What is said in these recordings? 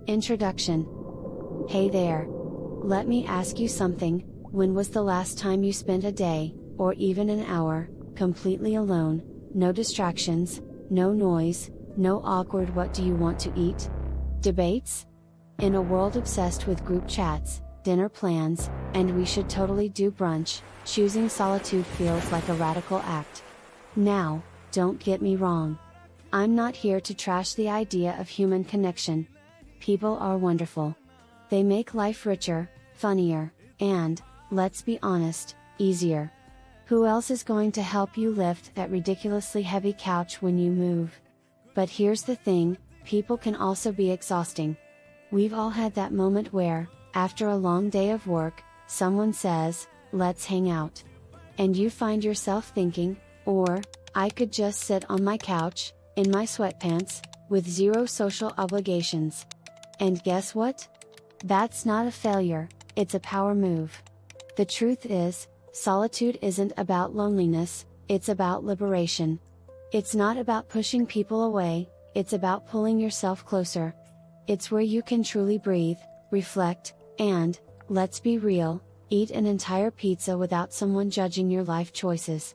Introduction. Hey there. Let me ask you something. When was the last time you spent a day, or even an hour, completely alone, no distractions, no noise, no awkward "what do you want to eat?" debates? In a world obsessed with group chats, dinner plans, and "we should totally do brunch," choosing solitude feels like a radical act. Now, don't get me wrong. I'm not here to trash the idea of human connection. People are wonderful. They make life richer, funnier, and, let's be honest, easier. Who else is going to help you lift that ridiculously heavy couch when you move? But here's the thing, people can also be exhausting. We've all had that moment where, after a long day of work, someone says, "Let's hang out." And you find yourself thinking, or, "I could just sit on my couch, in my sweatpants, with zero social obligations." And guess what? That's not a failure, it's a power move. The truth is, solitude isn't about loneliness, it's about liberation. It's not about pushing people away, it's about pulling yourself closer. It's where you can truly breathe, reflect, and, let's be real, eat an entire pizza without someone judging your life choices.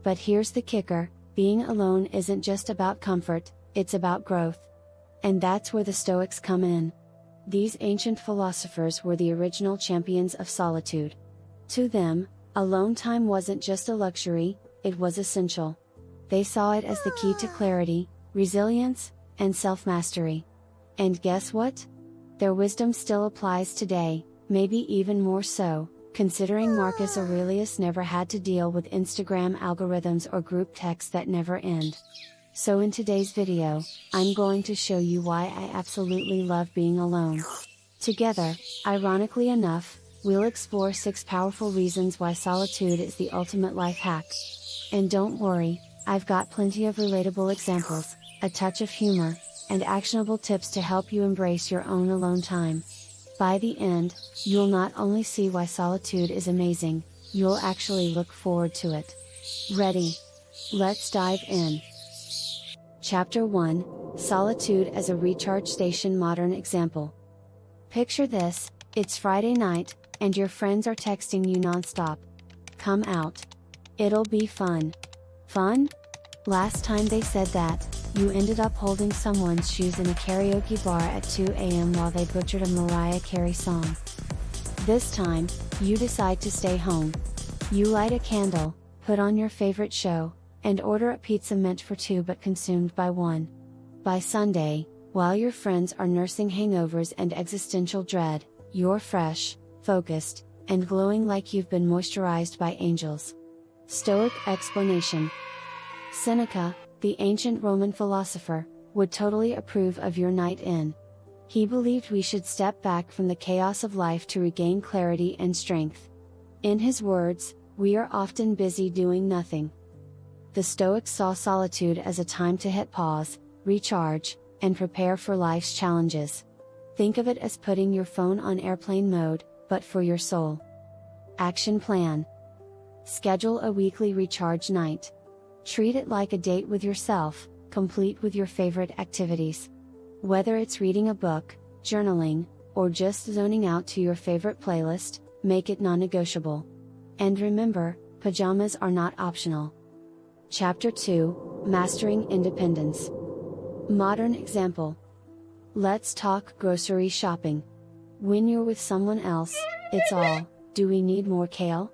But here's the kicker, being alone isn't just about comfort, it's about growth. And that's where the Stoics come in. These ancient philosophers were the original champions of solitude. To them, alone time wasn't just a luxury, it was essential. They saw it as the key to clarity, resilience, and self-mastery. And guess what? Their wisdom still applies today, maybe even more so, considering Marcus Aurelius never had to deal with Instagram algorithms or group texts that never end. So in today's video, I'm going to show you why I absolutely love being alone. Together, ironically enough, we'll explore 6 powerful reasons why solitude is the ultimate life hack. And don't worry, I've got plenty of relatable examples, a touch of humor, and actionable tips to help you embrace your own alone time. By the end, you'll not only see why solitude is amazing, you'll actually look forward to it. Ready? Let's dive in. Chapter 1, Solitude as a Recharge Station. Modern example. Picture this, it's Friday night, and your friends are texting you non-stop. "Come out. It'll be fun." Fun? Last time they said that, you ended up holding someone's shoes in a karaoke bar at 2 a.m. while they butchered a Mariah Carey song. This time, you decide to stay home. You light a candle, put on your favorite show, and order a pizza meant for 2 but consumed by 1. By Sunday, while your friends are nursing hangovers and existential dread, you're fresh, focused, and glowing like you've been moisturized by angels. Stoic explanation. Seneca, the ancient Roman philosopher, would totally approve of your night in. He believed we should step back from the chaos of life to regain clarity and strength. In his words, we are often busy doing nothing. The Stoics saw solitude as a time to hit pause, recharge, and prepare for life's challenges. Think of it as putting your phone on airplane mode, but for your soul. Action plan. Schedule a weekly recharge night. Treat it like a date with yourself, complete with your favorite activities. Whether it's reading a book, journaling, or just zoning out to your favorite playlist, make it non-negotiable. And remember, pajamas are not optional. Chapter 2, Mastering Independence. Modern example. Let's talk grocery shopping. When you're with someone else, it's all, "Do we need more kale?"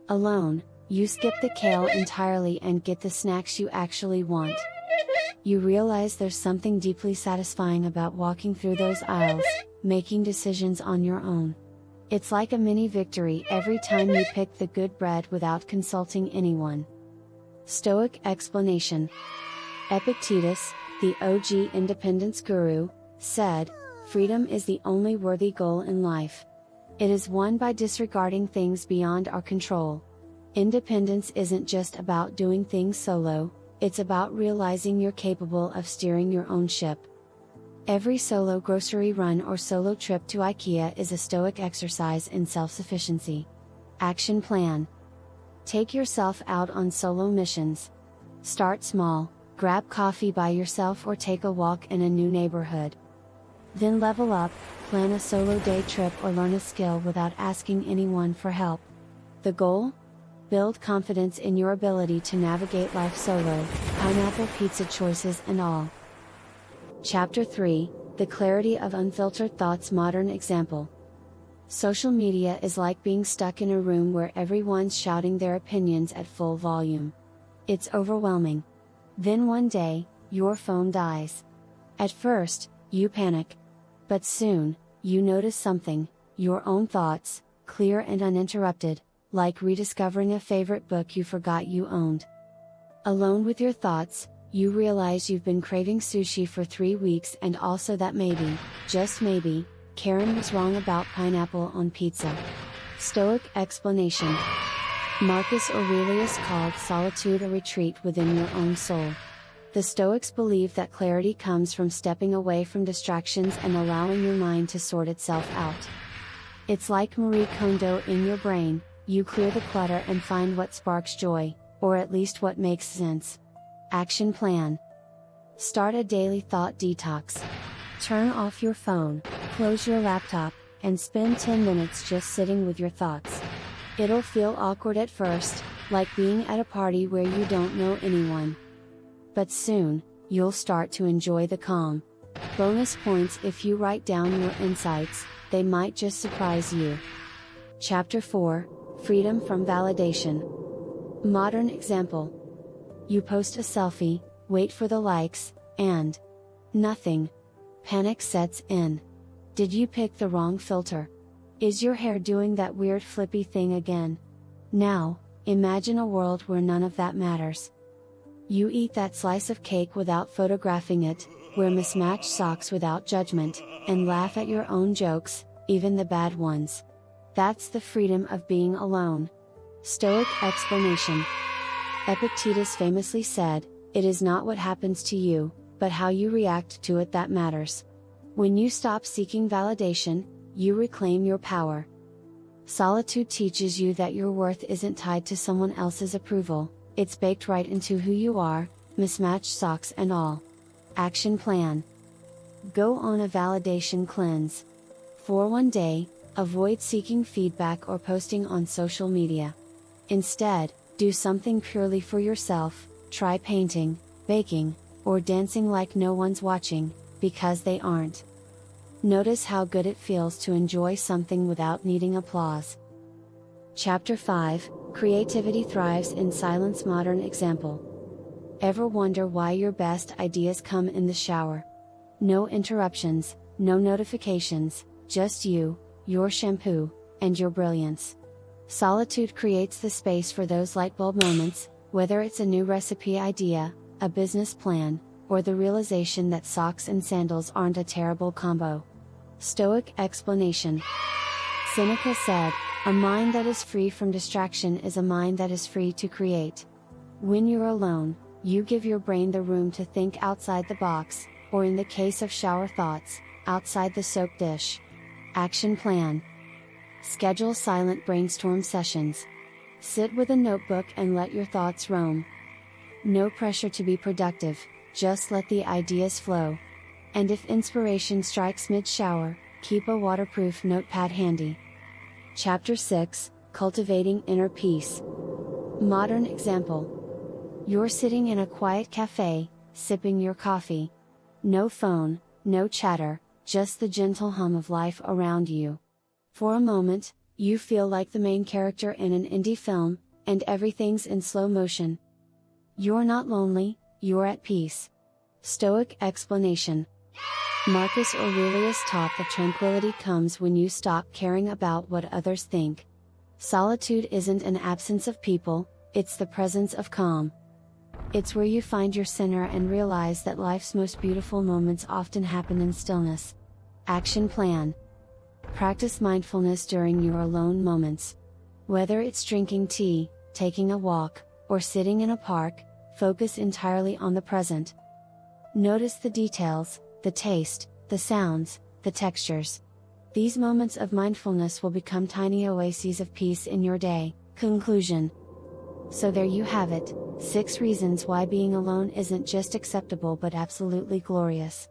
Alone, you skip the kale entirely and get the snacks you actually want. You realize there's something deeply satisfying about walking through those aisles, making decisions on your own. It's like a mini victory every time you pick the good bread without consulting anyone. Stoic explanation. Epictetus, the OG independence guru, said, "Freedom is the only worthy goal in life. It is won by disregarding things beyond our control." Independence isn't just about doing things solo, it's about realizing you're capable of steering your own ship. Every solo grocery run or solo trip to IKEA is a Stoic exercise in self-sufficiency. Action plan. Take yourself out on solo missions. Start small, grab coffee by yourself or take a walk in a new neighborhood. Then level up, plan a solo day trip or learn a skill without asking anyone for help. The goal? Build confidence in your ability to navigate life solo, pineapple pizza choices and all. Chapter 3, The Clarity of Unfiltered Thoughts. Modern example. Social media is like being stuck in a room where everyone's shouting their opinions at full volume. It's overwhelming. Then one day, your phone dies. At first, you panic. But soon, you notice something, your own thoughts, clear and uninterrupted, like rediscovering a favorite book you forgot you owned. Alone with your thoughts, you realize you've been craving sushi for 3 weeks and also that maybe, just maybe, Karen was wrong about pineapple on pizza. Stoic explanation. Marcus Aurelius called solitude a retreat within your own soul. The Stoics believe that clarity comes from stepping away from distractions and allowing your mind to sort itself out. It's like Marie Kondo in your brain, you clear the clutter and find what sparks joy, or at least what makes sense. Action plan. Start a daily thought detox. Turn off your phone, close your laptop, and spend 10 minutes just sitting with your thoughts. It'll feel awkward at first, like being at a party where you don't know anyone. But soon, you'll start to enjoy the calm. Bonus points if you write down your insights, they might just surprise you. Chapter 4, Freedom from Validation. Modern example. You post a selfie, wait for the likes, and nothing. Panic sets in. Did you pick the wrong filter? Is your hair doing that weird flippy thing again? Now, imagine a world where none of that matters. You eat that slice of cake without photographing it, wear mismatched socks without judgment, and laugh at your own jokes, even the bad ones. That's the freedom of being alone. Stoic explanation. Epictetus famously said, "It is not what happens to you, but how you react to it that matters." When you stop seeking validation, you reclaim your power. Solitude teaches you that your worth isn't tied to someone else's approval. It's baked right into who you are, mismatched socks and all. Action plan. Go on a validation cleanse. For one day, avoid seeking feedback or posting on social media. Instead, do something purely for yourself, try painting, baking, or dancing like no one's watching, because they aren't. Notice how good it feels to enjoy something without needing applause. Chapter 5, Creativity Thrives in Silence. Modern example. Ever wonder why your best ideas come in the shower? No interruptions, no notifications, just you, your shampoo, and your brilliance. Solitude creates the space for those lightbulb moments, whether it's a new recipe idea, a business plan, or the realization that socks and sandals aren't a terrible combo. Stoic explanation. Seneca said, "A mind that is free from distraction is a mind that is free to create." When you're alone, you give your brain the room to think outside the box, or in the case of shower thoughts, outside the soap dish. Action plan. Schedule silent brainstorm sessions. Sit with a notebook and let your thoughts roam. No pressure to be productive, just let the ideas flow. And if inspiration strikes mid-shower, keep a waterproof notepad handy. Chapter 6, Cultivating Inner Peace. Modern example. You're sitting in a quiet cafe, sipping your coffee. No phone, no chatter, just the gentle hum of life around you. For a moment, you feel like the main character in an indie film, and everything's in slow motion. You're not lonely, you're at peace. Stoic explanation. Marcus Aurelius taught that tranquility comes when you stop caring about what others think. Solitude isn't an absence of people, it's the presence of calm. It's where you find your center and realize that life's most beautiful moments often happen in stillness. Action plan. Practice mindfulness during your alone moments. Whether it's drinking tea, taking a walk, or sitting in a park, focus entirely on the present. Notice the details, the taste, the sounds, the textures. These moments of mindfulness will become tiny oases of peace in your day. Conclusion. So there you have it, 6 reasons why being alone isn't just acceptable but absolutely glorious.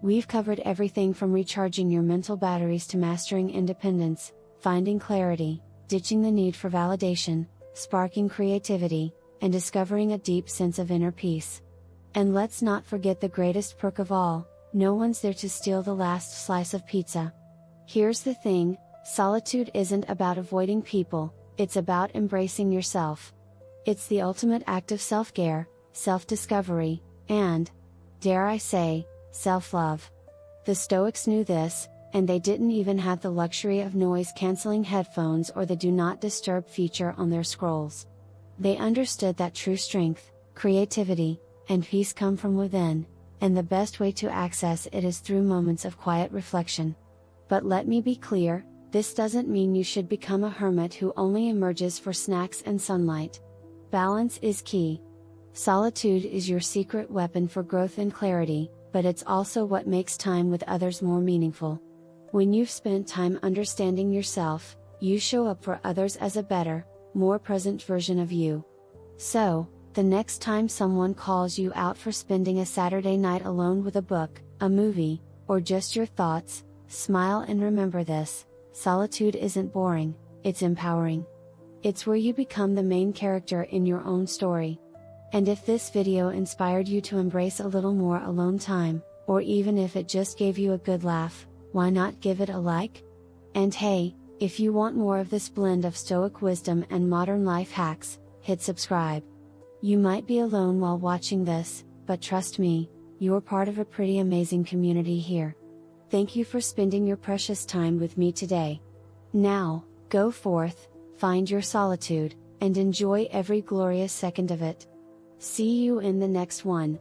We've covered everything from recharging your mental batteries to mastering independence, finding clarity, ditching the need for validation, sparking creativity, and discovering a deep sense of inner peace. And let's not forget the greatest perk of all: no one's there to steal the last slice of pizza. Here's the thing: solitude isn't about avoiding people, it's about embracing yourself. It's the ultimate act of self-care, self-discovery, and, dare I say, self-love. The Stoics knew this, and they didn't even have the luxury of noise-canceling headphones or the Do Not Disturb feature on their scrolls. They understood that true strength, creativity, and peace come from within, and the best way to access it is through moments of quiet reflection. But let me be clear, this doesn't mean you should become a hermit who only emerges for snacks and sunlight. Balance is key. Solitude is your secret weapon for growth and clarity, but it's also what makes time with others more meaningful. When you've spent time understanding yourself, you show up for others as a better, more present version of you. So, the next time someone calls you out for spending a Saturday night alone with a book, a movie, or just your thoughts, smile and remember this: solitude isn't boring, it's empowering. It's where you become the main character in your own story. And if this video inspired you to embrace a little more alone time, or even if it just gave you a good laugh, why not give it a like? And hey, if you want more of this blend of Stoic wisdom and modern life hacks, hit subscribe. You might be alone while watching this, but trust me, you're part of a pretty amazing community here. Thank you for spending your precious time with me today. Now, go forth, find your solitude, and enjoy every glorious second of it. See you in the next one.